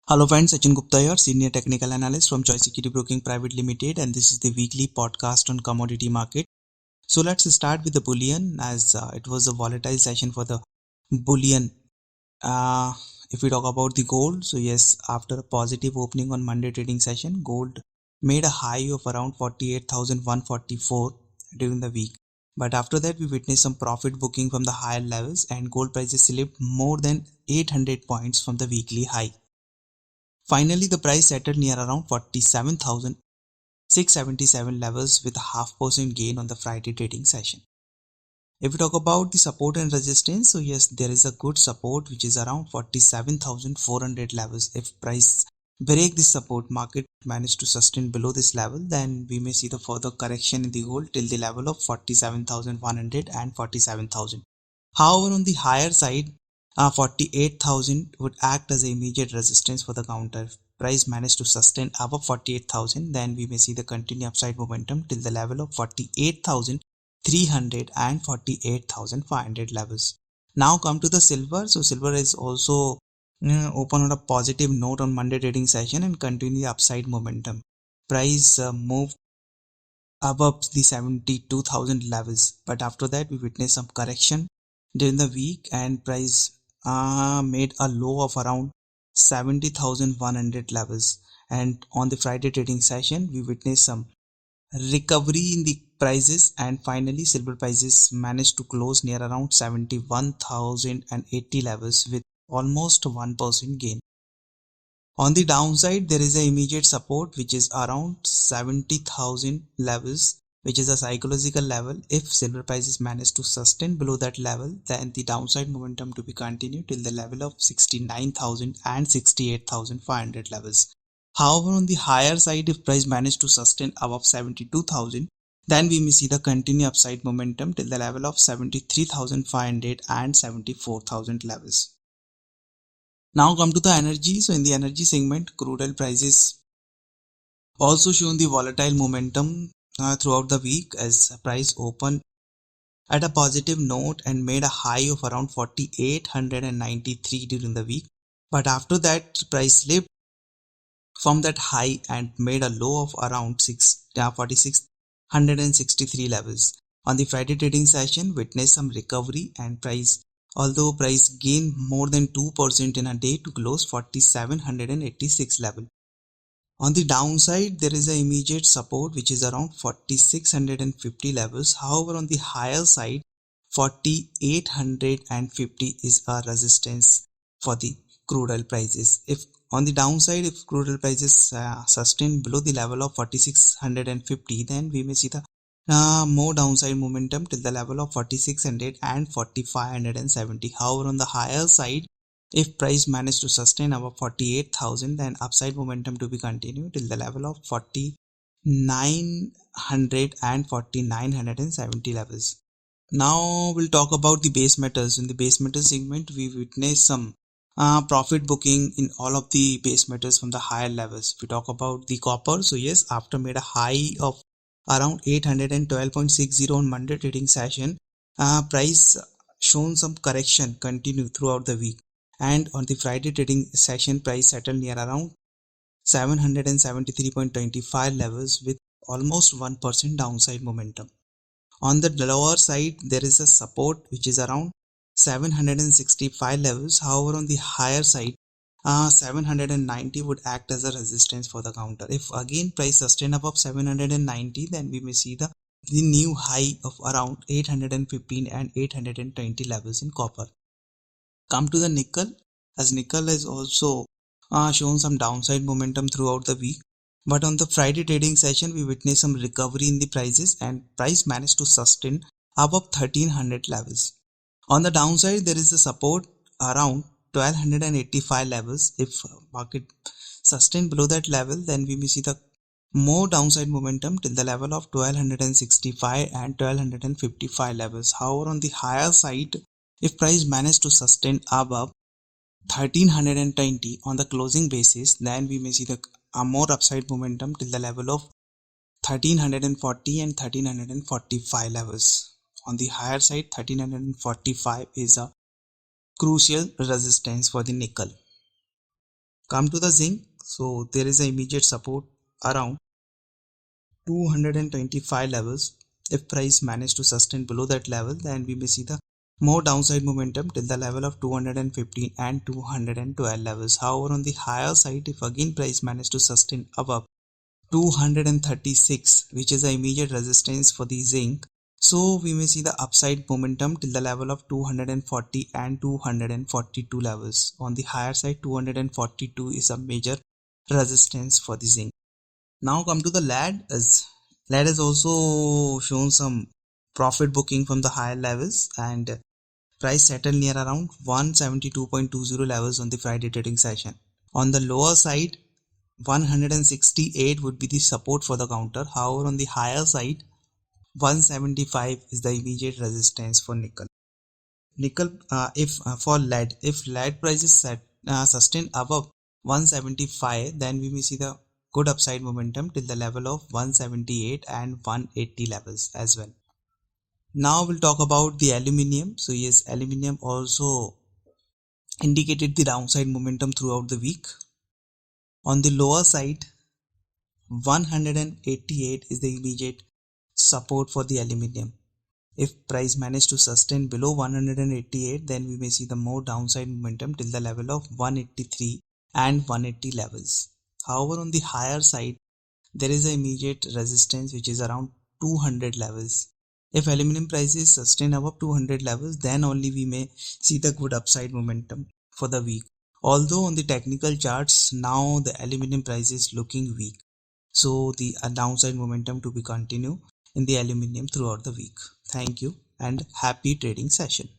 Hello friends, Sachin Gupta here, Senior Technical Analyst from Choice Equity Broking Private Limited, and this is the weekly podcast on commodity market. So let's start with the bullion as it was a volatile session for the bullion. If we talk about the gold, so yes, after a positive opening on Monday trading session, gold made a high of around 48,144 during the week. But after that, we witnessed some profit booking from the higher levels, and gold prices slipped more than 800 points from the weekly high. Finally, the price settled near around 47,677 levels with a half percent gain on the Friday trading session. If we talk about the support and resistance, so yes, there is a good support which is around 47,400 levels. If price break this support, market managed to sustain below this level, then we may see the further correction in the gold till the level of 47,100 and 47,000. However, on the higher side, 48,000 would act as an immediate resistance for the counter. If price managed to sustain above 48,000, then we may see the continued upside momentum till the level of 48,300 and 48,500 levels. Now come to the silver. So silver is also open on a positive note on Monday trading session and continue the upside momentum. Price moved above the 72,000 levels, but after that we witnessed some correction during the week and price made a low of around 70,100 levels, and on the Friday trading session we witnessed some recovery in the prices, and finally silver prices managed to close near around 71,080 levels with almost 1% gain. On the downside, there is an immediate support which is around 70,000 levels, which is a psychological level. If silver prices manage to sustain below that level, then the downside momentum to be continued till the level of 69,000 and 68,500 levels. However, on the higher side, if price manage to sustain above 72,000, then we may see the continued upside momentum till the level of 73,500 and 74,000 levels. Now come to the energy. So in the energy segment, crude oil prices also shown the volatile momentum throughout the week as price opened at a positive note and made a high of around 4,893 during the week. But after that, price slipped from that high and made a low of around 4,663 levels. On the Friday trading session, witnessed some recovery and price, although price gained more than 2% in a day to close 4,786 level. On the downside, there is an immediate support which is around 4,650 levels. However, on the higher side, 4,850 is a resistance for the crude oil prices. If on the downside, if crude oil prices sustain below the level of 4,650, then we may see the more downside momentum till the level of 4,600 and 4,570. However, on the higher side, if price managed to sustain above 48,000, then upside momentum to be continued till the level of 4,900 and 4,970 levels. Now we'll talk about the base metals. In the base metal segment, we witnessed some profit booking in all of the base metals from the higher levels. If we talk about the copper, so yes, after made a high of around 812.60 on Monday trading session, price shown some correction continue throughout the week, and on the Friday trading session price settled near around 773.25 levels with almost 1% downside momentum. On the lower side, there is a support which is around 765 levels. However, on the higher side, 790 would act as a resistance for the counter. If again price sustain above 790, then we may see the new high of around 815 and 820 levels in copper. Come to the nickel, as nickel has also shown some downside momentum throughout the week. But on the Friday trading session, we witnessed some recovery in the prices and price managed to sustain above 1300 levels. On the downside, there is a support around 1285 levels. If market sustain below that level, then we may see the more downside momentum till the level of 1265 and 1255 levels. However, on the higher side, if price managed to sustain above 1320 on the closing basis, then we may see the more upside momentum till the level of 1340 and 1345 levels. On the higher side, 1345 is a crucial resistance for the nickel. Come to the zinc. So there is an immediate support around 225 levels. If price manage to sustain below that level, then we may see the more downside momentum till the level of 215 and 212 levels. However, on the higher side, if again price manage to sustain above 236, which is the immediate resistance for the zinc, so we may see the upside momentum till the level of 240 and 242 levels. On the higher side, 242 is a major resistance for the zinc. Now come to the lead. As lead has also shown some profit booking from the higher levels, and price settled near around 172.20 levels on the Friday trading session. On the lower side, 168 would be the support for the counter. However, on the higher side, 175 is the immediate resistance for nickel. Nickel, if for lead, if lead prices sustain above 175, then we may see the good upside momentum till the level of 178 and 180 levels as well. Now we'll talk about the aluminium. So yes, aluminium also indicated the downside momentum throughout the week. On the lower side, 188 is the immediate support for the aluminium. If price manage to sustain below 188, then we may see the more downside momentum till the level of 183 and 180 levels. However, on the higher side, there is an immediate resistance which is around 200 levels. If aluminum prices sustain above 200 levels, then only we may see the good upside momentum for the week. Although on the technical charts, now the aluminum price is looking weak. So the downside momentum to be continue in the aluminum throughout the week. Thank you and happy trading session.